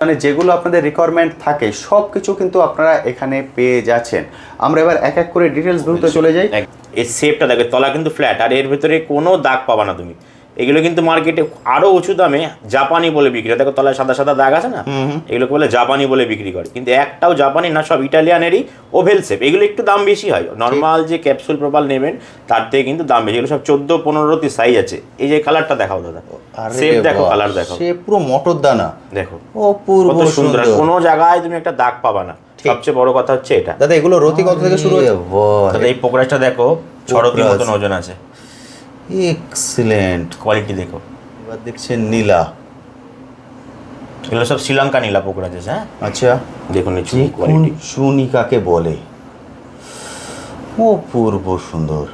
মানে যেগুলো আপনাদের রিকোয়ারমেন্ট থাকে সব কিছু কিন্তু আপনারা এখানে পেয়ে যাচ্ছেন। আমরা এবার এক এক করে ডিটেলস ভিউতে চলে যাই। এর শেপটা দেখো, তলা কিন্তু ফ্ল্যাট, আর এর ভিতরে কোনো দাগ পাবা না তুমি। এগুলো কিন্তু মার্কেটে আরো উঁচু দামে জাপানি বলে বিক্রি হয়, দেখো তলায় সাদা সাদা দাগ আছে না, এগুলোকে বলে জাপানি বলে বিক্রি করে, কিন্তু একটাও জাপানি না, সব ইটালিয়ানেরই ওভেল শেপ। এগুলো একটু দাম বেশি হয়, নর্মাল যে ক্যাপসুল প্রপাল নেবেন তার থেকে কিন্তু দাম বেশি। এগুলো সব 14-15 সাইজ আছে। এই যে কালারটা দেখাও দাদা, শেপ দেখো, কালার দেখো, সে পুরো মটর দানা দেখো, অপূর্ব সুন্দর। কোনো জায়গায় তুমি একটা দাগ পাবা না। সবচেয়ে বড় কথা হচ্ছে এটা দাদা, এগুলো রতি কত থেকে শুরু হচ্ছে? দাদা এই পোকরাজটা দেখো, 6 রতির মতন ওজন আছে। এক্সিলেন্ট কোয়ালিটি দেখো। এবার দেখছেন নীলা, এগুলো সব শ্রীলঙ্কা নীলা পোকরাজ আছে। হ্যাঁ আচ্ছা, দেখুন এই চুনি কোয়ালিটি, চুনি কাকে বলে, অপূর্ব সুন্দর।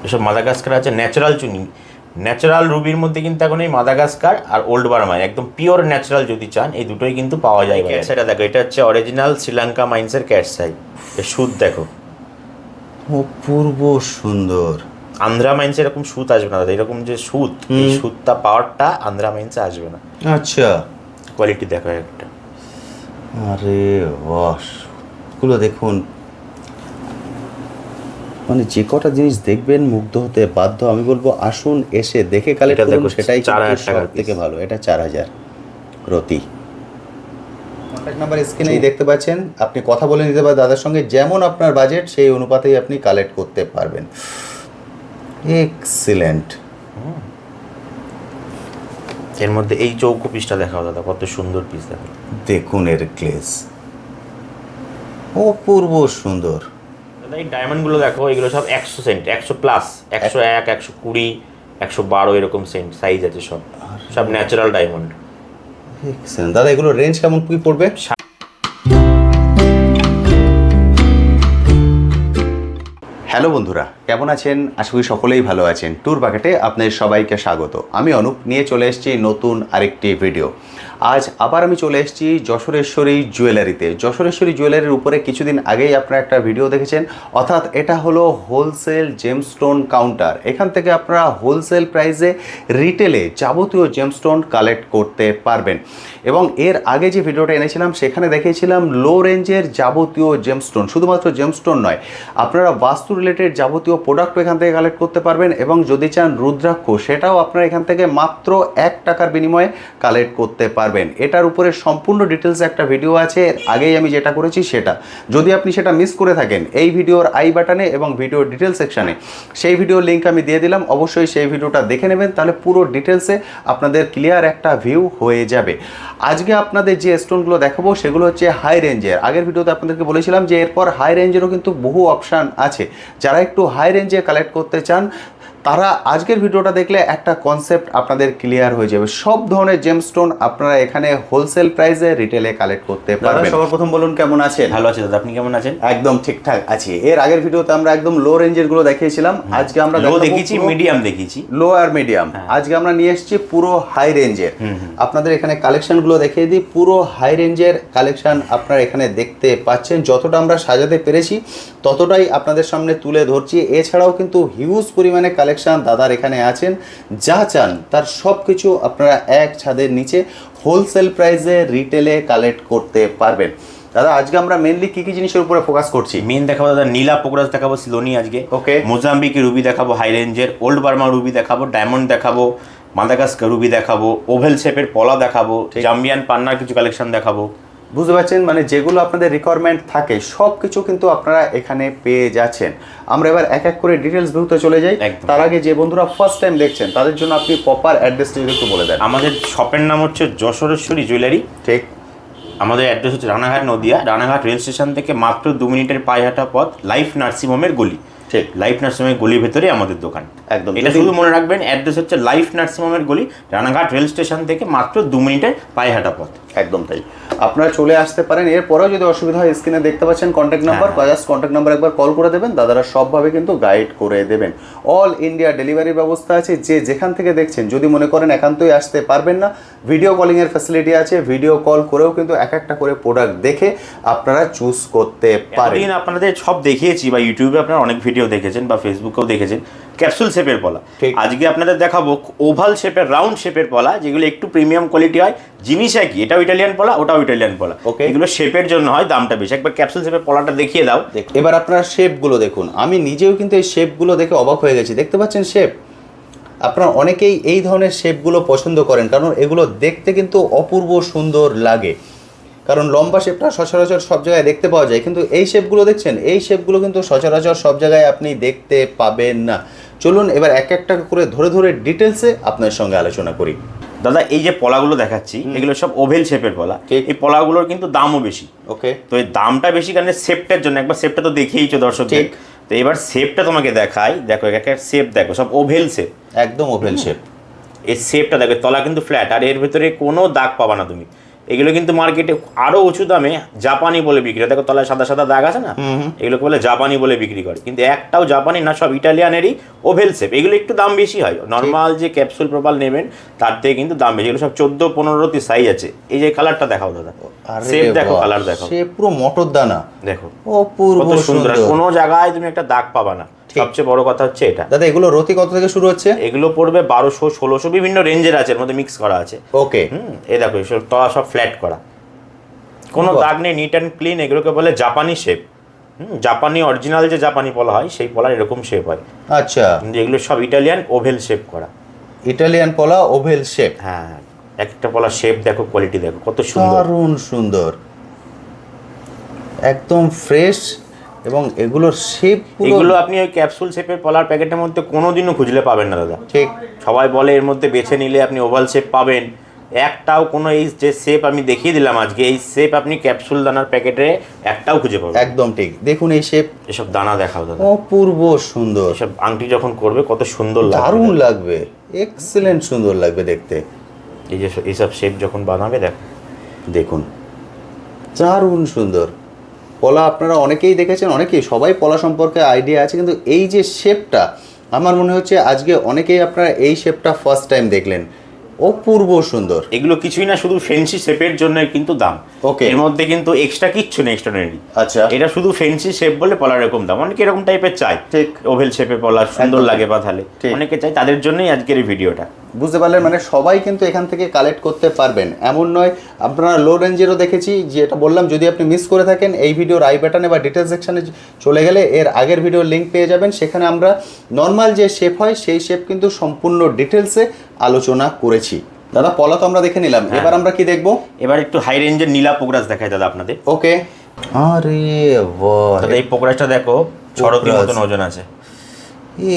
এসব মাদাগাস্কার আছে, ন্যাচারাল চুনি, ন্যাচারাল রুবির মধ্যে কিন্তু এখন এই মাদাগাস্কার আর ওল্ড বার্মায় একদম পিওর ন্যাচারাল যদি চান, এই দুটোই কিন্তু পাওয়া যায়। ক্যাটসাইটা দেখো, এটা হচ্ছে অরিজিনাল শ্রীলঙ্কা মাইন্সের ক্যাটসাই। এর সুদ দেখো, অপূর্ব সুন্দর। আন্ধ্রা মাইন্সে এরকম সুদ আসবে না দাদা, এরকম যে সুদ, এই সুদটা পাওয়ারটা আন্ধ্রা মাইন্সে আসবে না। আচ্ছা, কোয়ালিটি দেখো একটা, আরে বাস, এগুলো দেখুন, মানে যে কটা জিনিস দেখবেন মুগ্ধ হতে বাধ্য। আমি বলবো আসুন এসে দেখে কালেক্ট করুন, সেটাই 4000 টাকা সব থেকে ভালো। এটা 4000 রতি। কন্ট্যাক্ট নাম্বার স্ক্রিনেই দেখতে পাচ্ছেন, আপনি কথা বলে নিতে পারেন দাদার সঙ্গে, যেমন আপনার বাজেট সেই অনুপাতেই আপনি কালেক্ট করতে পারবেন। এক্সিলেন্ট। এর মধ্যে এই চৌকো পিসটা দেখাও দাদা, কত সুন্দর পিস দেখো, দেখুন এর গ্লেজ, অপূর্ব সুন্দর। দাদা এই ডায়মন্ডগুলো দেখো, এগুলো সব 100 সেন্ট, 100 প্লাস, 101, 120, 112 এরকম সেন্ট সাইজ আছে, সব সব ন্যাচারাল ডায়মন্ড। এক্সিলেন্ট। দাদা এগুলো রেঞ্জ কেমন কি পড়বে? হ্যালো বন্ধুরা, কেমন আছেন? আশা করি সকলেই ভালো আছেন। ট্যুর বাকেটে আপনাদের সবাইকে স্বাগত। আমি অনুপ, নিয়ে চলে এসেছি নতুন আরেকটি ভিডিও। আজ আবার আমি চলে এসেছি যশোরেশ্বরী জুয়েলারিতে। যশোরেশ্বরী জুয়েলারির উপরে কিছুদিন আগেই আপনারা একটা ভিডিও দেখেছেন, অর্থাৎ এটা হলো হোলসেল জেমস্টোন কাউন্টার। এখান থেকে আপনারা হোলসেল প্রাইসে রিটেলে যাবতীয় জেমস্টোন কালেক্ট করতে পারবেন। এবং এর আগে যে ভিডিওটা এনেছিলাম সেখানে দেখিয়েছিলাম লো রেঞ্জের যাবতীয় জেমস্টোন, শুধুমাত্র জেমস্টোন নয়, আপনারা বাস্তু রিলেটেড যাবতীয় প্রোডাক্টও এখান থেকে কালেক্ট করতে পারবেন। এবং যদি চান রুদ্রাক্ষ, সেটাও আপনারা এখান থেকে মাত্র 1 টাকার বিনিময়ে কালেক্ট করতে পারবেন। এটার উপরে সম্পূর্ণ ডিটেলস একটা ভিডিও আছে, আগেই আমি যেটা করেছি সেটা। যদি আপনি সেটা মিস করে থাকেন, এই ভিডিওর আই বাটনে এবং ভিডিওর ডিটেলস সেকশানে সেই ভিডিওর লিঙ্ক আমি দিয়ে দিলাম, অবশ্যই সেই ভিডিওটা দেখে নেবেন, তাহলে পুরো ডিটেলসে আপনাদের ক্লিয়ার একটা ভিউ হয়ে যাবে। আজকে আপনাদের যে স্টোনগুলো দেখাবো সেগুলো হচ্ছে হাই রেঞ্জের। আগের ভিডিওতে আপনাদেরকে বলেছিলাম যে এরপর হাই রেঞ্জেরও কিন্তু বহু অপশান আছে। যারা একটু হাই রেঞ্জে কালেক্ট করতে চান তারা আজকের ভিডিওটা দেখলে একটা কনসেপ্ট আপনাদের ক্লিয়ার হয়ে যাবে। সব ধরনের জেমস্টোন আপনারা এখানে হোলসেল প্রাইসে রিটেলে কালেক্ট করতে পারবেন। সবার প্রথম বলুন কেমন আছেন? ভালো আছে দাদা, আপনি কেমন আছেন? একদম ঠিকঠাক আছি। এর আগের ভিডিওতে আমরা একদম লো রেঞ্জের গুলো দেখিয়েছিলাম, আজকে আমরা লো দেখিয়েছি, মিডিয়াম দেখিয়েছি, লো আর মিডিয়াম। আজকে আমরা নিয়ে এসেছি পুরো হাই রেঞ্জের। আপনাদের এখানে কালেকশনগুলো দেখিয়ে দিই। পুরো হাই রেঞ্জের কালেকশন আপনারা এখানে দেখতে পাচ্ছেন। যতটা আমরা সাজাতে পেরেছি ততটাই আপনাদের সামনে তুলে ধরছি। এছাড়াও কিন্তু হিউজ পরিমাণে কালেকশন দাদার এখানে আছেন। যা চান তার সব কিছু আপনারা এক ছাদের নিচে হোলসেল প্রাইসে রিটেলে কালেক্ট করতে পারবেন। দাদা আজকে আমরা মেনলি কি কি জিনিসের উপরে ফোকাস করছি? মেন দেখাবো দাদা নীলা পোকরাজ দেখাবো, সিলোনি আজকে, ওকে, মোজাম্বিকি রুবি দেখাবো হাই রেঞ্জের, ওল্ড বার্মা রুবি দেখাবো, ডায়মন্ড দেখাবো, মাদাগাস্কার রুবি দেখাবো, ওভেল শেপের পলা দেখাবো, জাম্বিয়ান পান্নার কিছু কালেকশন দেখাবো। বুঝতে পারছেন, মানে যেগুলো আপনাদের রিকোয়ারমেন্ট থাকে সব কিছু কিন্তু আপনারা এখানে পেয়ে যাচ্ছেন। আমরা এবার এক এক করে ডিটেলস ভিউতে চলে যাই। তার আগে যে বন্ধুরা ফার্স্ট টাইম দেখছেন তাদের জন্য আপনি প্রপার অ্যাড্রেসটা যদি একটু বলে দেন। আমাদের শপের নাম হচ্ছে যশোরেশ্বরী জুয়েলারি। ঠিক। আমাদের অ্যাড্রেস হচ্ছে রানাঘাট নদিয়া, রানাঘাট রেল স্টেশন থেকে মাত্র 2 মিনিটের পায়ে হাঁটা পথ, লাইফ নার্সিংহোমের গলি। ঠিক, লাইফ নার্সিংহোমের গলির ভেতরে আমাদের দোকান। একদম, এটা শুধু মনে রাখবেন, অ্যাড্রেস হচ্ছে লাইফ নার্সিংহোমের গলি, রানাঘাট রেল স্টেশন থেকে মাত্র 2 মিনিটের পায়ে হাঁটা পথ। একদম তাই, আপনারা চলে আসতে পারেন। এরপরেও যদি অসুবিধা হয় স্ক্রিনে দেখতে পাচ্ছেন contact number, just contact number একবার কল করে দেবেন, দাদারা সবভাবে কিন্তু গাইড করে দেবেন। অল ইন্ডিয়া ডেলিভারির ব্যবস্থা আছে। যে যেখান থেকে দেখছেন, যদি মনে করেন একান্তই আসতে পারবেন না, ভিডিও কলিংয়ের ফ্যাসিলিটি আছে, ভিডিও কল করেও কিন্তু এক একটা করে প্রোডাক্ট দেখে আপনারা চুজ করতে পারেন। আপনাদের সব দেখিয়েছি, বা ইউটিউবে আপনারা অনেক ভিডিও দেখেছেন বা ফেসবুকেও দেখেছেন, ক্যাপসুল শেপের পলা। ঠিক। আজকে আপনাদের দেখাবো ওভাল শেপের, রাউন্ড শেপের পলা, যেগুলো একটু প্রিমিয়াম কোয়ালিটি হয়। জিনিস একই, এটাও ইটালিয়ান পলা, ওটাও ইটালিয়ান পলা। Okay. এগুলো শেপের জন্য হয়, দামটা বেশি। একবার ক্যাপসুল শেপের পলাটা দেখিয়ে দাও। এবার আপনারা শেপগুলো দেখুন। আমি নিজেও কিন্তু এই শেপগুলো দেখে অবাক হয়ে গেছি। দেখতে পাচ্ছেন শেপ? আপনারা অনেকেই এই ধরনের শেপগুলো পছন্দ করেন, কারণ এগুলো দেখতে কিন্তু অপূর্ব সুন্দর লাগে। কারণ লম্বা শেপটা সচরাচর সব জায়গায় দেখতে পাওয়া যায়, কিন্তু এই শেপগুলো দেখছেন, এই শেপগুলো কিন্তু সচরাচর সব জায়গায় আপনি দেখতে পাবেন না। চলুন এবার এক একটা করে ধরে ধরে ডিটেলসে আপনার সঙ্গে আলোচনা করি। দাদা, এই যে পলাগুলো দেখাচ্ছি, এগুলো সব ওভেল শেপের পলা। ঠিক। এই পলাগুলোর কিন্তু দামও বেশি। ওকে। তো এই দামটা বেশি কারণ শেপটার জন্য। একবার শেপটা তো দেখিয়েইছো দর্শকদের। ঠিক। তো এবার শেপটা তোমাকে দেখাই। দেখো, একটা শেপ দেখো, সব ওভেল শেপ, একদম ওভেল শেপ। এই শেপটা দেখো, তলা কিন্তু ফ্ল্যাট, আর এর ভেতরে কোনো দাগ পাবা না তুমি। এগুলো কিন্তু মার্কেটে আরো উঁচু দামে জাপানি বলে বিক্রি হয়। দেখো তলায় সাদা সাদা দাগ আছে না, এগুলোকে বলে জাপানি বলে বিক্রি করে। কিন্তু একটাও জাপানি না, সব ইটালিয়ানেরই ওভেল শেপ। এগুলো একটু দাম বেশি হয়। নর্মাল যে ক্যাপসুল প্রপাল নেবেন তার থেকে কিন্তু দাম বেশি। এগুলো সব 14-15 সাইজ আছে। এই যে কালারটা দেখাও দাদা, শেপ দেখো, কালার দেখো, সে পুরো মটর দানা দেখো অপূর্ব কত সুন্দর। সুন্দর। কোনো জায়গায় তুমি একটা দাগ পাবা না। সবচেয়ে বড় কথা হচ্ছে এটা। দাদা এগুলো রতি কত থেকে শুরু হচ্ছে? এগুলো পড়বে 1200-1600, বিভিন্ন রেঞ্জের আছে, এর মধ্যে মিক্স করা আছে। ওকে। এই দেখো, এসব তলা সব ফ্ল্যাট করা, কোনো দাগ নেই, নিট অ্যান্ড ক্লিন। এগুলোকে বলে জাপানি শেপ। জাপানি অরিজিনাল যে জাপানি পলা হয়, সেই পলার এরকম শেপ হয়। আচ্ছা। কিন্তু এগুলো সব ইটালিয়ান ওভেল শেপ করা। ইটালিয়ান পলা ওভেল শেপ। হ্যাঁ, একটা পলা শেপ দেখো, কোয়ালিটি দেখো কত সুন্দর, দারুণ সুন্দর, একদম ফ্রেশ। এবং এগুলোর শেপ এগুলো আপনি ওই ক্যাপসুল শেপের পলার প্যাকেটের মধ্যে কোনোদিনও খুঁজলে পাবেন না দাদা। ঠিক। সবাই বলে এর মধ্যে বেছে নিলে আপনি ওভাল শেপ পাবেন, একটাও কোনো এই যে শেপ আমি দেখিয়ে দিলাম আজকে, এই শেপ আপনি ক্যাপসুল দানার প্যাকেটে একটাও খুঁজে পাবেন। একদম ঠিক। দেখুন এই শেপ, এসব দানা দেখাও দাদা, অপূর্ব সুন্দর। এসব আংটি যখন করবে কত সুন্দর লাগবে, দারুণ লাগবে, এক্সেলেন্ট সুন্দর লাগবে দেখতে। এই যে এইসব শেপ যখন বানাবে দেখো, দেখুন দারুণ সুন্দর। পলা আপনারা অনেকেই দেখেছেন, অনেকেই, সবাই পলা সম্পর্কে আইডিয়া আছে, কিন্তু এই যে শেপটা, আমার মনে হচ্ছে আজকে অনেকেই আপনারা এই শেপটা ফার্স্ট টাইম দেখলেন। অপূর্ব সুন্দর। এগুলো কিছুই না, শুধু ফেন্সি শেপের জন্য কিন্তু দাম। ওকে। এর মধ্যে কিন্তু এক্সট্রা কিচ্ছু নেই, এক্সট্রাঅর্ডিনারি। আচ্ছা। এটা শুধু ফেন্সি শেপ বলে পলার এরকম দাম। অনেকে এরকম টাইপের চাই, ঠিক। ওভেল শেপের পলা সুন্দর একদম লাগে বাঁধালে, ঠিক। অনেকে চাই, তাদের জন্যই আজকের এই ভিডিওটা। বুঝতে পারলেন? মানে সবাই কিন্তু এখান থেকে কালেক্ট করতে পারবেন, এমন নয়। আপনারা লো রেঞ্জেরও দেখেছি, যেটা বললাম, যদি আপনি মিস করে থাকেন এই ভিডিওর আই বাটনে বা ডিটেলস সেকশনে চলে গেলে এর আগের ভিডিওর লিঙ্ক পেয়ে যাবেন। সেখানে আমরা নর্মাল যে শেপ হয় সেই শেপ কিন্তু সম্পূর্ণ ডিটেলসে আলোচনা করেছি। দাদা পলা তো আমরা দেখে নিলাম, এবার আমরা কি দেখবো? এবার একটু হাই রেঞ্জের নীলা পোকরাজ দেখায় দাদা আপনাদের। ওকে। আরে বাহ, দাদা এই পোকরাজটা দেখো, ছড়তির মতন ওজন আছে,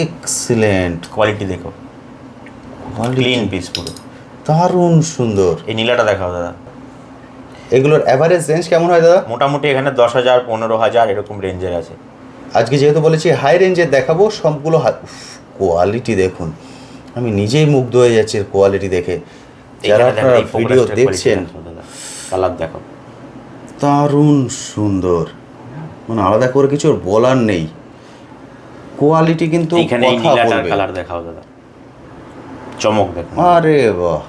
এক্সিলেন্ট কোয়ালিটি দেখো, ক্লিন পিস পুরো, দারুণ সুন্দর। এই নীলাটা দেখাও দাদা। এগুলোর অ্যাভারেজ রেঞ্জ কেমন হয় দাদা? মোটামুটি এখানে 10,000, 15,000 এরকম রেঞ্জের আছে। আজকে যেহেতু বলেছি হাই রেঞ্জের দেখাবো, সবগুলো কোয়ালিটি দেখুন, আমি নিজেই মুগ্ধ হয়ে যাচ্ছি কোয়ালিটি দেখে। যারা আপনারা ভিডিও দেখছেন, কালার দেখো, দারুণ সুন্দর, মানে আলাদা করে কিছু বলার নেই। কোয়ালিটি কিন্তু এখানে এই কথা নীলাটার বলবে। কালার দেখাও দাদা, চমক দেখো। আরে বাহ,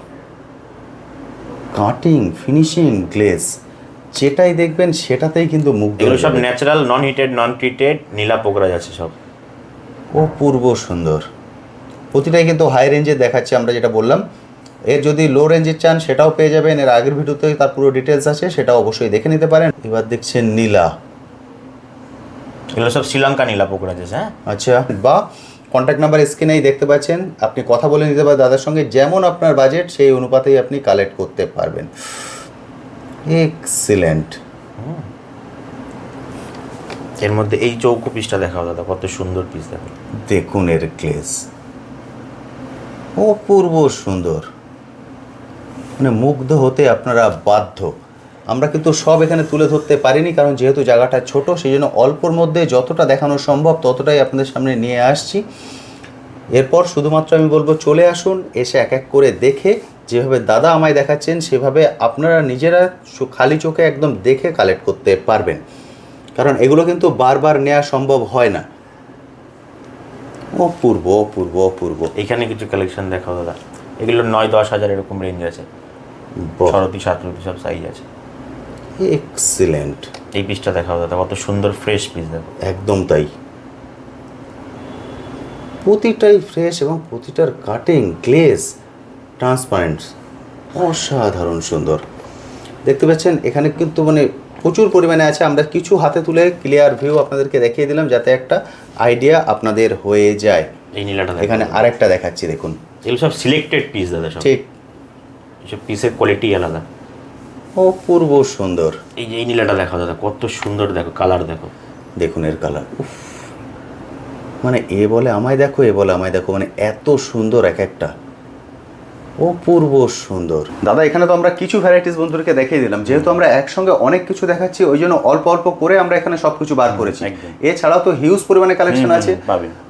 কাটিং, ফিনিশিং, গ্লেজ, যেটাই দেখবেন সেটাতেই কিন্তু মুগ্ধ এগুলো হয়ে সব যাবেন। ন্যাচারাল, নন হিটেড, নন ট্রিটেড নীলা পোকরাজ আছে সব। অপূর্ব সুন্দর। প্রতিটাই কিন্তু হাই রেঞ্জের দেখাচ্ছি আমরা, যেটা বললাম। এর যদি লো রেঞ্জের চান সেটাও পেয়ে যাবেন, এর আগের ভিডিওতে তার পুরো ডিটেলস আছে, সেটাও অবশ্যই দেখে নিতে পারেন। এবার দেখছেন নীলা, এগুলো সব শ্রীলঙ্কা নীলা পোকরাজ আছে। হ্যাঁ, আচ্ছা। বা কন্ট্যাক্ট নাম্বার স্ক্রিনেই দেখতে পাচ্ছেন, আপনি কথা বলে নিতে পারেন দাদার সঙ্গে, যেমন আপনার বাজেট সেই অনুপাতেই আপনি কালেক্ট করতে পারবেন। এক্সিলেন্ট। এর মধ্যে এই চৌকো পিসটা দেখাও দাদা, কত সুন্দর পিস দেখো, দেখুন এর গ্লেজ, অপূর্ব সুন্দর, মানে মুগ্ধ হতে আপনারা বাধ্য। আমরা কিন্তু সব এখানে তুলে ধরতে পারিনি, কারণ যেহেতু জায়গাটা ছোট, সেই জন্য অল্পর মধ্যে যতটা দেখানো সম্ভব ততটাই আপনাদের সামনে নিয়ে আসছি। এরপর শুধুমাত্র আমি বলবো চলে আসুন, এসে এক এক করে দেখে, যেভাবে দাদা আমায় দেখাচ্ছেন সেভাবে আপনারা নিজেরা খালি চোখে একদম দেখে কালেক্ট করতে পারবেন, কারণ এগুলো কিন্তু বারবার নেওয়া সম্ভব হয় না। অপূর্ব অপূর্ব অপূর্ব। এখানে কিছু কালেকশন দেখাও দাদা, এগুলো 9-10 হাজার এরকম রেঞ্জ আছে, শরতি, সাতরতি সব সাইজ আছে। এক্সিলেন্ট। এই পিসটা দেখাও দাদা, কত সুন্দর ফ্রেশ পিস দেখো। একদম তাই। প্রতিটাই ফ্রেশ এবং প্রতিটার কাটিং গ্লেজ ট্রান্সপারেন্ট, অসাধারণ সুন্দর। দেখতে পাচ্ছেন এখানে কিন্তু মানে প্রচুর পরিমাণে আছে। আমরা কিছু হাতে তুলে ক্লিয়ার ভিউ আপনাদেরকে দেখিয়ে দিলাম যাতে একটা আইডিয়া আপনাদের হয়ে যায়। এই নীলাটা এখানে আরেকটা দেখাচ্ছি, দেখুন। এগুলো সব সিলেক্টেড পিস দাদা, সব ঠিক, সব পিসের কোয়ালিটি আলাদা। অপূর্ব সুন্দর। এই যে এই নীলাটা দেখো দাদা, কত সুন্দর, দেখো কালার দেখো, দেখুন এর কালার, মানে এ বলে আমায় দেখো, এ বলে আমায় দেখো, মানে এত সুন্দর এক একটা, অপূর্ব সুন্দর। দাদা এখানে তো আমরা কিছু ভ্যারাইটিস বন্ধুদেরকে দেখিয়ে দিলাম, যেহেতু আমরা একসঙ্গে অনেক কিছু দেখাচ্ছি ওই জন্য অল্প অল্প করে আমরা এখানে সবকিছু বার করেছি। এছাড়াও তো হিউজ পরিমাণে কালেকশন আছে,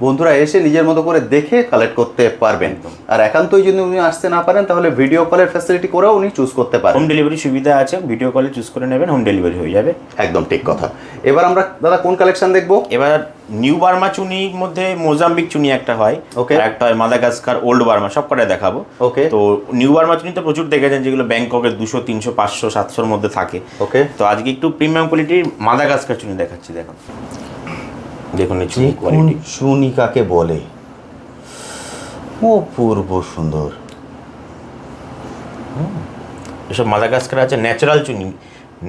বন্ধুরা এসে নিজের মতো করে দেখে কালেক্ট করতে পারবেন। আর একান্তই যদি উনি আসতে না পারেন তাহলে ভিডিও কলের ফ্যাসিলিটি করেও উনি চুজ করতে পারেন। হোম ডেলিভারি সুবিধা আছে, ভিডিও কলে চুজ করে নেবেন, হোম ডেলিভারি হয়ে যাবে। একদম ঠিক কথা। এবার আমরা দাদা কোন কালেকশন দেখবো? এবার নিউ বার্মা চুনির মধ্যে মোজাম্বিক চুনি একটা হয়, ওকে, আর একটা হয় মাদাগাস্কার ওল্ড বার্মা, সব কটাই দেখাবো। ওকে, তো নিউ বার্মা চুনি তো প্রচুর দেখেছেন, যেগুলো ব্যাংককের 200, 300, 500, 700-র মধ্যে থাকে। ওকে, তো আজকে একটু প্রিমিয়াম কোয়ালিটির মাদাগাস্কার চুনি দেখাচ্ছি। দেখুন দেখুন এই চুনি কোয়ালিটি, চুনি কাকে বলে, অপূর্ব সুন্দর। এসব মাদাগাস্কার আছে ন্যাচারাল চুনি।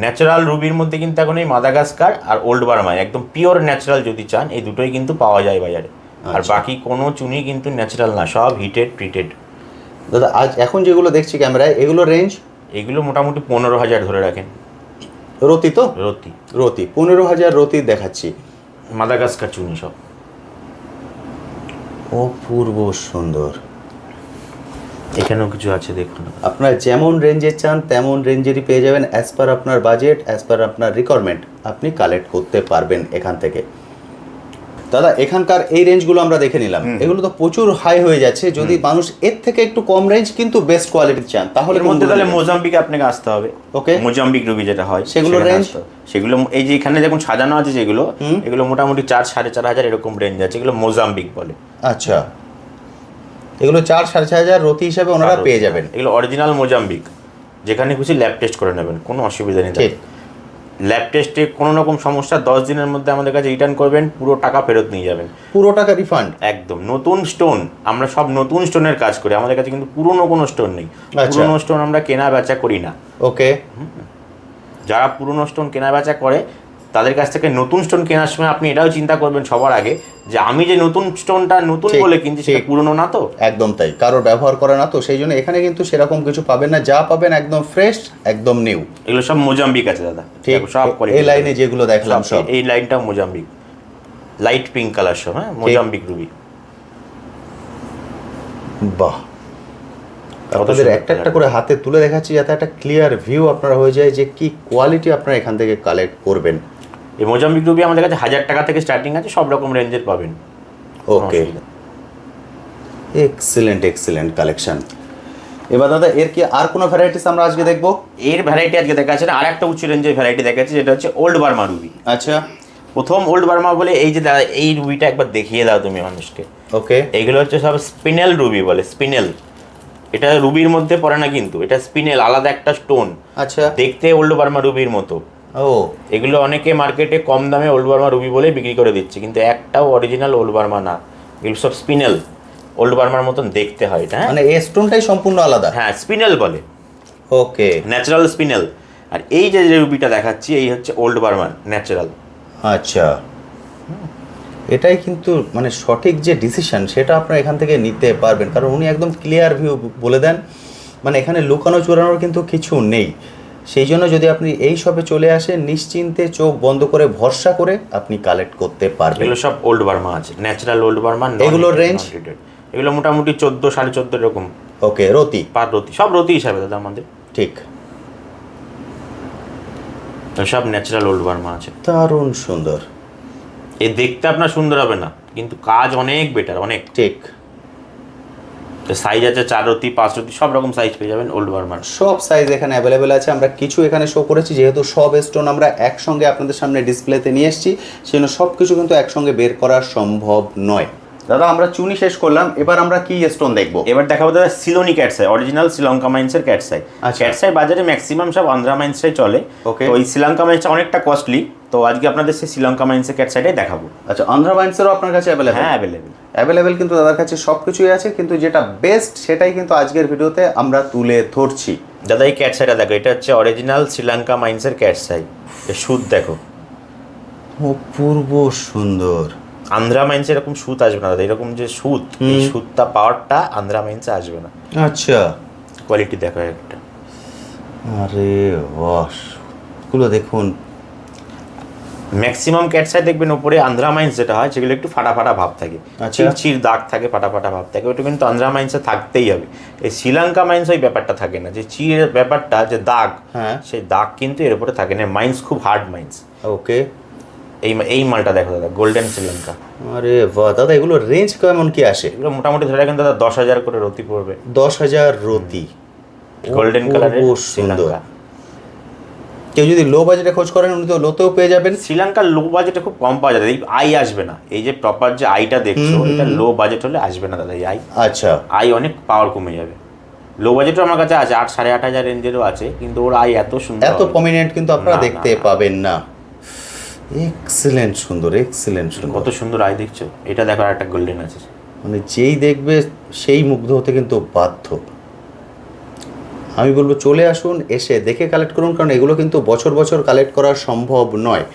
ন্যাচারাল রুবির মধ্যে কিন্তু এখন এই মাদাগাস্কার আর ওল্ড বার্মা একদম পিওর ন্যাচারাল যদি চান, এই দুটোই কিন্তু পাওয়া যায় বাজারে। আর বাকি কোনো চুনি কিন্তু ন্যাচারাল না, সব হিটেড ট্রিটেড। দাদা আজ এখন যেগুলো দেখছি ক্যামেরায়, এগুলো রেঞ্জ? এগুলো মোটামুটি 15,000 ধরে রাখেন। রতি তো? রতি, রতি 15,000 রতি দেখাচ্ছি। মাদাগাস্কার চুনি সব অপূর্ব সুন্দর। এখানেও কিছু আছে দেখুন, আপনার যেমন রেঞ্জের চান তেমন রেঞ্জেরই পেয়ে যাবেন। অ্যাজ পার আপনার বাজেট, অ্যাজ পার আপনার রিকোয়ারমেন্ট আপনি কালেক্ট করতে পারবেন এখান থেকে। দাদা এখানকার এই রেঞ্জগুলো আমরা দেখে নিলাম, এগুলো তো প্রচুর হাই হয়ে যাচ্ছে। যদি মানুষ এর থেকে একটু কম রেঞ্জ কিন্তু বেস্ট কোয়ালিটি চান তাহলে এর মধ্যে তাহলে মোজাম্বিক আপনাকে আসতে হবে। ওকে, মোজাম্বিক রুবি যেটা হয় সেগুলো রেঞ্জ, সেগুলো এই যে এখানে দেখুন সাজানো আছে যেগুলো, এগুলো মোটামুটি 4-4.5 এরকম রেঞ্জ আছে, এগুলো মোজাম্বিক বলে। আচ্ছা, এগুলো 4-4.5 রতি হিসাবে ওনারা পেয়ে যাবেন। এগুলো অরিজিনাল মোজাম্বিক, যেখানে খুশি ল্যাব টেস্ট করে নেবেন, কোনো অসুবিধা নেই। ঠিক, ল্যাব টেস্টে কোনো রকম সমস্যা 10 দিনের মধ্যে আমাদের কাছে রিটার্ন করবেন, পুরো টাকা ফেরত নিয়ে যাবেন। পুরো টাকা রিফান্ড একদম। নতুন স্টোন, আমরা সব নতুন স্টোনের কাজ করি, আমাদের কাছে কিন্তু পুরনো কোনো স্টোন নেই। পুরনো স্টোন আমরা কেনা বেচা করি না। ওকে, যারা পুরনো স্টোন কেনা বেচা করে তাদের কাছ থেকে নতুন স্টোন কেনার সময় আপনি এটাও চিন্তা করবেন সবার আগে যে আমি যে নতুন স্টোনটা নতুন বলে কিনছি সেটা পুরনো না তো। একদম তাই, কারোর ব্যবহার করে না তো, সেই জন্য এখানে কিন্তু সেরকম কিছু পাবেন না, যা পাবেন একদম ফ্রেশ, একদম নিউ। এগুলো সব মোজাম্বিক আছে দাদা, ঠিক সব এই লাইনে যেগুলো দেখলাম সব, এই লাইনটাও মোজাম্বিক, লাইট পিঙ্ক কালার সব, হ্যাঁ মোজাম্বিক রুবি। বাহ, আপনাদের একটা একটা করে হাতে তুলে দেখাচ্ছি যাতে একটা ক্লিয়ার ভিউ আপনারা হয়ে যায় যে কি কোয়ালিটি আপনারা এখান থেকে কালেক্ট করবেন। এই মোজাম্বিক রুবি আমাদের কাছে 1000 টাকা থেকে স্টার্টিং আছে, সব রকম রেঞ্জের পাবেন। ওকে, এক্সিলেন্ট এক্সিলেন্ট কালেকশন। এবার দাদা এর কি আর কোনো ভ্যারাইটিস আমরা আজকে দেখবো? এর ভ্যারাইটি আজকে দেখাচ্ছে না, আর একটা উচ্চ রেঞ্জের ভ্যারাইটি দেখাচ্ছে, যেটা হচ্ছে ওল্ড বার্মা রুবি। আচ্ছা, প্রথম ওল্ড বার্মা বলে এই যে দাদা এই রুবিটা একবার দেখিয়ে দাও তুমি মানুষকে। ওকে, এইগুলো হচ্ছে সব স্পিনেল রুবি বলে, স্পিনেল। এটা রুবির মধ্যে পড়ে না কিন্তু, এটা স্পিনেল, আলাদা একটা স্টোন। আচ্ছা, দেখতে ওল্ড বার্মা রুবির মতো। ও, এগুলো অনেকে মার্কেটে কম দামে ওল্ড বার্মা রুবি বলে বিক্রি করে দিচ্ছে, কিন্তু একটাও অরিজিনাল ওল্ড বার্মা না। এগুলো সব স্পিনেল, ওল্ড বার্মার মতন দেখতে হয় এটা। মানে এই স্টোনটাই সম্পূর্ণ আলাদা? হ্যাঁ, স্পিনেল বলে, ওকে, ন্যাচারাল স্পিনেল। আর এই যে রুবিটা দেখাচ্ছি এই হচ্ছে ওল্ড বার্মার ন্যাচারাল। আচ্ছা, এটাই কিন্তু মানে সঠিক যে ডিসিশন সেটা আপনারা এখান থেকে নিতে পারবেন, কারণ উনি একদম ক্লিয়ার ভিউ বলে দেন, মানে এখানে লুকানো চুরানোর কিন্তু কিছু নেই। সেই জন্য যদি আপনি এই শপে চলে আসেন নিশ্চিন্তে চোখ বন্ধ করে ভরসা করে আপনি কালেক্ট করতে পারবেন। এগুলো সব ওল্ড বার্মা আছে, ন্যাচারাল ওল্ড বার্মা। এগুলোর রেঞ্জ? এগুলো মোটামুটি 14-14.5 এরকম। ওকে, রতি পার রতি, সব রতি হিসাবে দাদা আমাদের। ঠিক, সব ন্যাচারাল ওল্ড বার্মা আছে। দারুণ সুন্দর। এই দেখতে আপনার সুন্দর হবে না, কিন্তু কাজ অনেক বেটার, অনেক। ঠিক, সাইজ আছে 4 রতি, 5 রতি, সব রকম সাইজ পেয়ে যাবেন ওল্ড বার্মার। সব সাইজ এখানে অ্যাভেলেবেল আছে। আমরা কিছু এখানে শো করেছি, যেহেতু সব স্টোন আমরা একসঙ্গে আপনাদের সামনে ডিসপ্লেতে নিয়ে এসেছি, সেজন্য সব কিছু কিন্তু একসঙ্গে বের করা সম্ভব নয়। দাদা আমরা চুনি শেষ করলাম, এবার আমরা কি স্টোন দেখবো? এবার দেখাবো দাদা সিলোনি ক্যাটসাই, অরিজিনাল শ্রীলঙ্কা মাইন্সের ক্যাটসাই। আচ্ছা। ক্যাটসাই বাজারে ম্যাক্সিমাম সব আন্ধ্রা মাইন্সটাই চলে। Okay. তো এই শ্রীলঙ্কা মাইন্সটা অনেকটা কস্টলি, তো আজকে আপনাদের সেই শ্রীলঙ্কা মাইন্সের ক্যাটসাইটাই দেখাবো। আচ্ছা, আন্ধ্রা বাইন্সেরও আপনার কাছে অ্যাভেলেবেল? হ্যাঁ, অ্যাভেলেবেল। অ্যাভেলেবেল, কিন্তু দাদার কাছে সব কিছুই আছে, কিন্তু যেটা বেস্ট সেটাই কিন্তু আজকের ভিডিওতে আমরা তুলে ধরছি। দাদা এই ক্যাটসাইটা দেখো, এটা হচ্ছে অরিজিনাল শ্রীলঙ্কা মাইন্সের ক্যাটসাই। এর সুদ দেখো, অপূর্ব সুন্দর। আন্ধ্রা মাইন্সে এরকম সুত আসবে না দাদা, এরকম যে সুত, এই সুতটা পাওয়ারটা আন্ধ্রা মাইন্সে আসবে না। আচ্ছা, কোয়ালিটি দেখো একটা। আরে বাহ, গুলো দেখুন। ম্যাক্সিমাম ক্যাটসাই দেখবেন উপরে আন্ধ্রা মাইন্স যেটা হয় সেগুলো একটু ফাটা ফাটা ভাব থাকে, আচ্ছা। চিরচির দাগ থাকে, ফাটা ফাটা ভাব থাকে, ওটা কিন্তু আন্ধ্রা মাইন্সে থাকতেই হবে। এই শ্রীলঙ্কা মাইন্স ওই ব্যাপারটা থাকে না, যে চির ব্যাপারটা, যে দাগ, হ্যাঁ, সেই দাগ কিন্তু এর উপরে থাকে না। মাইন্স খুব হার্ড মাইন্স। ওকে। এই মালটা দেখো দাদা, গোল্ডেন শ্রীলঙ্কা। আরে বাহ দাদা, এগুলো রেঞ্জ কেমন কি আসে? এগুলো মোটামুটি ধরে রাখেন দাদা 10,000 করে রতি পড়বে। 10,000 রতি, গোল্ডেন কালারের অপূর্ব সুন্দর। কেউ যদি লো বাজেটে খোঁজ করেন উনি তো লোতেও পেয়ে যাবেন। শ্রীলঙ্কার লো বাজেটে খুব কম পাওয়া যায়, এই আই আসবে না। এই যে প্রপার যে আইটা দেখছো, এটা লো বাজেট হলে আসবে না দাদা। এই আই, আচ্ছা, আই অনেক পাওয়ার কমে যাবে। লো বাজেটও আমার কাছে আছে, 8,500 রেঞ্জেরও আছে, কিন্তু ওর আই এত সুন্দর, এত প্রমিনেন্ট কিন্তু আপনারা না, দেখতে না, না। পাবেন না। এক্সেলেন্ট সুন্দর, এক্সেলেন্ট সুন্দর। কত সুন্দর আই দেখছো। এটা দেখো, একটা গোল্ডেন আছে, মানে যেই দেখবে সেই মুগ্ধ হতে কিন্তু বাধ্য। আমি বলবো চলে আসুন, এসে দেখে কালেক্ট করুন, কারণ এগুলো কিন্তু বছর বছর কালেক্ট করা সম্ভব নয়।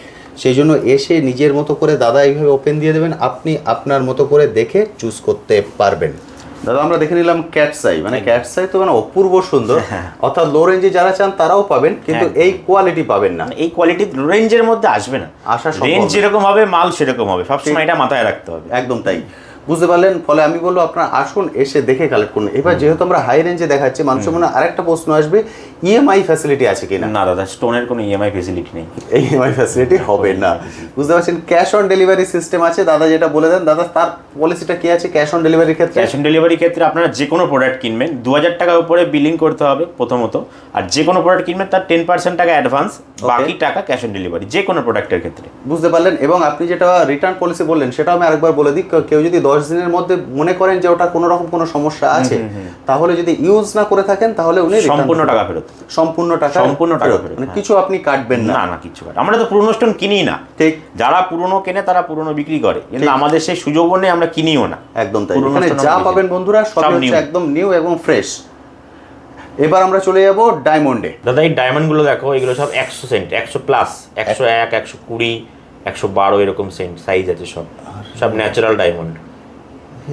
সেই জন্য এসে নিজের মতো করে দাদা এইভাবে ওপেন দিয়ে দেবেন, আপনি আপনার মতো করে দেখে চুজ করতে পারবেন। দাদা আমরা দেখে নিলাম ক্যাটসাই, মানে ক্যাটসাই তো মানে অপূর্ব সুন্দর, অর্থাৎ লো রেঞ্জে যারা চান তারাও পাবেন, কিন্তু এই কোয়ালিটি পাবেন না। এই কোয়ালিটি রেঞ্জের মধ্যে আসবে না। আসা সম্ভব রেঞ্জ না। যেরকম হবে মাল সেরকম হবে, সবসময় এটা মাথায় রাখতে হবে। একদম তাই, বুঝতে পারলেন? ফলে আমি বলবো আপনারা আসুন, এসে দেখে কালেক্ট করুন। এবার যেহেতু আমরা হাই রেঞ্জে দেখাচ্ছি, মানুষের মনে আরেকটা প্রশ্ন আসবে, ইএমআই ফ্যাসিলিটি আছে কিনা? না দাদা, স্টোনের কোনো ইএমআই ফেসিলিটি নেই। এই ইএমআই ফ্যাসিলিটি হবে না, বুঝতে পারছেন? ক্যাশ অন ডেলিভারি সিস্টেম আছে, দাদা যেটা বলে দেন। দাদা তার পলিসিটা কি আছে ক্যাশ অন ডেলিভারির ক্ষেত্রে? ক্যাশ অন ডেলিভারির ক্ষেত্রে আপনারা যে কোনো প্রোডাক্ট কিনবেন 2,000 টাকার উপরে বিলিং করতে হবে প্রথমত, আর যে কোনো প্রোডাক্ট কিনবেন তার 10% টাকা অ্যাডভান্স, বাকি টাকা ক্যাশ অন ডেলিভারি, যে কোনো প্রোডাক্টের ক্ষেত্রে। বুঝতে পারলেন? এবং আপনি যেটা রিটার্ন পলিসি বললেন সেটাও আমি আরেকবার বলে দিই, কেউ যদি 10 দিনের মধ্যে মনে করেন যে ওটা কোনো রকম কোনো সমস্যা আছে, তাহলে যদি ইউজ না করে থাকেন তাহলে উনি সম্পূর্ণ টাকা ফেরত। সম্পূর্ণ টাকা ফেরত, মানে কিছু আপনি কাটবেন না। না না, কিছু কাট। আমরা তো পুরনো স্টোন কিনি না, ঠিক। যারা পুরনো কেনে তারা পুরনো বিক্রি করে, কিন্তু আমাদের সেই সুযোগও নেই, আমরা কিনিও না। একদম তাই, পুরনো এখানে stone যা আমরা পাবেন বন্ধুরা সব সব হচ্ছে new। একদম নিউ এবং ফ্রেশ। এবার আমরা চলে যাব ডায়মন্ডে। দাদা এই ডায়মন্ডগুলো দেখো, এগুলো সব 100 সেন্ট, 100 প্লাস, 101, 120, 112 এরকম সেন্ট সাইজ আছে, সব ন্যাচারাল ডায়মন্ড।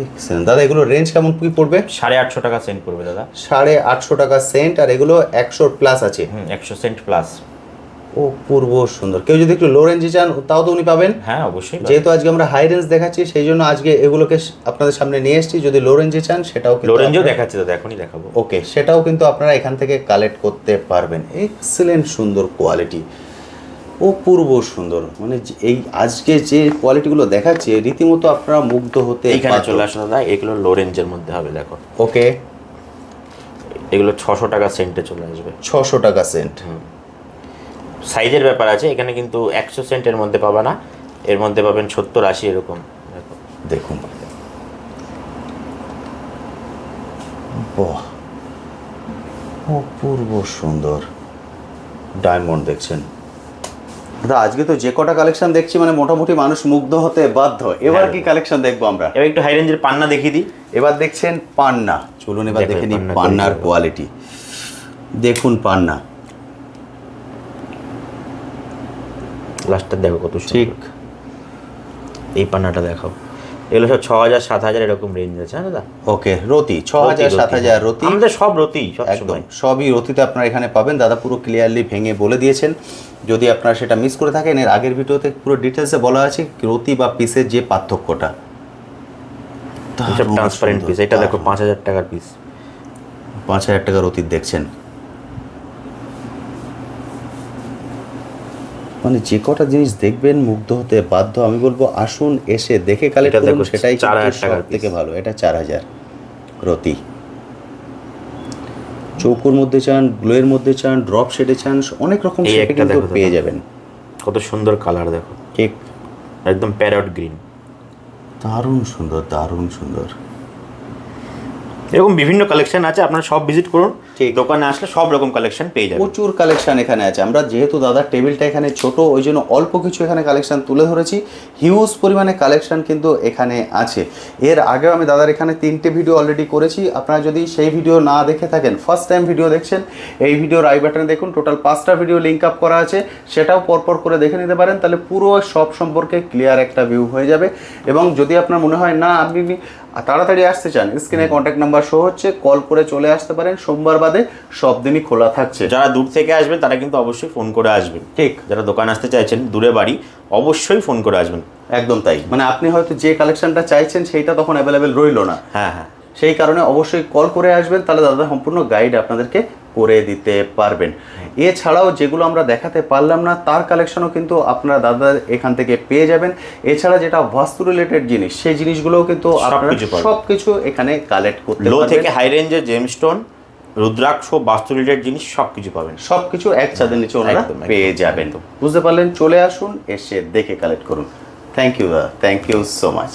এক্সেলেন্ট দাদা, এগুলো রেঞ্জ কেমন কি পড়বে? 850 টাকা সেন্ট পড়বে দাদা। 850 টাকা সেন্ট, আর এগুলো 100 প্লাস আছে। 100 সেন্ট প্লাস। অপূর্ব সুন্দর। কেউ যদি একটু লো রেঞ্জে চান তাও তো উনি পাবেন। হ্যাঁ অবশ্যই। যেহেতু আজকে আমরা হাই রেঞ্জ দেখাচ্ছি সেই জন্য আজকে এগুলোকে আপনাদের সামনে নিয়ে এসেছি। যদি লো রেঞ্জে চান সেটাও কিন্তু লো রেঞ্জও দেখাচ্ছি দাদা, এখনই দেখাবো। ওকে, সেটাও কিন্তু আপনারা এখান থেকে কালেক্ট করতে পারবেন। এক্সেলেন্ট সুন্দর কোয়ালিটি, অপূর্ব সুন্দর। মানে এই আজকে যে কোয়ালিটিগুলো দেখাচ্ছি রীতিমতো আপনারা মুগ্ধ হতে এইখানে বাধ্য। চলে আসো দাদা, এগুলো লো রেঞ্জের মধ্যে হবে দেখো। ওকে, এগুলো 600 টাকা সেন্টে চলে আসবে। 600 টাকা সেন্ট। সাইজের ব্যাপার আছে, এখানে কিন্তু 100 সেন্টের মধ্যে পাবে না, এর মধ্যে পাবেন 70-80 এরকম। দেখুন, বাহ, অপূর্ব সুন্দর ডায়মন্ড দেখছেন দাদা। আজকে তো যে কটা কালেকশন দেখছি মানে মোটামুটি মানুষ মুগ্ধ হতে বাধ্য। এবার কি কালেকশন দেখবো আমরা? এবার একটু হাই রেঞ্জের পান্না দেখিয়ে দিই। এবার দেখছেন পান্না, চলুন এবার দেখে নিই পান্নার কোয়ালিটি। দেখুন পান্না, লাস্টটা দেখো কত ঠিক। এই পান্নাটা দেখো, এগুলো সব 6,000 7,000 এরকম রেঞ্জ আছে দাদা। ওকে, রতি 6,000 7,000 রতি, আমাদের সব রতি, সব একদম সময় সবই রতিতে আপনারা এখানে পাবেন। দাদা পুরো ক্লিয়ারলি ভেঙে বলে দিয়েছেন। যদি আপনারা সেটা মিস করে থাকেন, এর আগের ভিডিওতে পুরো ডিটেলসে বলা আছে রতি বা পিসের যে পার্থক্যটা। সব ট্রান্সপারেন্ট পিস। এটা দেখো 5,000 টাকার পিস, 5,000 টাকা রতির দেখছেন। মানে যে কটা জিনিস দেখবেন মুগ্ধ হতে বাধ্য। আমি বলবো আসুন, এসে দেখে কালেক্ট করুন, সেটাই 4,000 টাকার থেকে ভালো। এটা 4,000 রতি। চৌকোর মধ্যে চান, গ্লোয়ের মধ্যে চান, ড্রপ শেডে চান, অনেক রকম এই শেডে একটা কিন্তু দেখো পেয়ে দাদা। যাবেন। কত সুন্দর কালার দেখো, ঠিক একদম প্যারট গ্রিন। দারুণ সুন্দর, দারুণ সুন্দর। এরকম বিভিন্ন কালেকশন আছে, আপনারা সব ভিজিট করুন, ঠিক। দোকানে আসলে সব রকম কালেকশন পেয়ে যাবেন। প্রচুর কালেকশন এখানে আছে। আমরা যেহেতু দাদার টেবিলটা এখানে ছোট, ওই জন্য অল্প কিছু এখানে কালেকশন তুলে ধরেছি। হিউজ পরিমাণে কালেকশন কিন্তু এখানে আছে। এর আগেও আমি দাদার এখানে 3টে ভিডিও অলরেডি করেছি। আপনারা যদি সেই ভিডিও না দেখে থাকেন, ফার্স্ট টাইম ভিডিও দেখছেন, এই ভিডিওর আই বাটনে দেখুন, টোটাল 5টা ভিডিও লিঙ্ক আপ করা আছে, সেটাও পরপর করে দেখে নিতে পারেন। তাহলে পুরো সব সম্পর্কে ক্লিয়ার একটা ভিউ হয়ে যাবে। এবং যদি আপনার মনে হয় না আপনি তাড়াতাড়ি আসতে চান, স্ক্রিনে কন্ট্যাক্ট নাম্বার শো হচ্ছে, কল করে চলে আসতে পারেন। সোমবার বাদে সব দিনই খোলা থাকছে। যারা দূর থেকে আসবেন তারা কিন্তু অবশ্যই ফোন করে আসবেন। ঠিক। যারা দোকান আসতে চাইছেন দূরে বাড়ি, অবশ্যই ফোন করে আসবেন। একদম তাই, মানে আপনি হয়তো যে কালেকশনটা চাইছেন সেইটা তখন অ্যাভেলেবেল রইলো না, হ্যাঁ হ্যাঁ, সেই কারণে অবশ্যই কল করে আসবেন, তাহলে দাদা সম্পূর্ণ গাইড আপনাদেরকে করে দিতে পারবেন। এছাড়াও যেগুলো আমরা দেখাতে পারলাম না তার কালেকশনও কিন্তু আপনারা দাদার এখান থেকে পেয়ে যাবেন। এছাড়া যেটা বাস্তু রিলেটেড জিনিস, সেই জিনিসগুলোও কিন্তু আপনারা সব কিছু এখানে কালেক্ট করতে লো পারবেন। থেকে হাই রেঞ্জের জেমস্টোন, রুদ্রাক্ষ, বাস্তু রিলেটেড জিনিস সব কিছু পাবেন। সব কিছু এক ছাদের নিচে ওনারা একদম, একদম, পেয়ে যাবেন। বুঝতে পারলেন? চলে আসুন, এসে দেখে কালেক্ট করুন। থ্যাংক ইউ দাদা, থ্যাংক ইউ সো মাচ।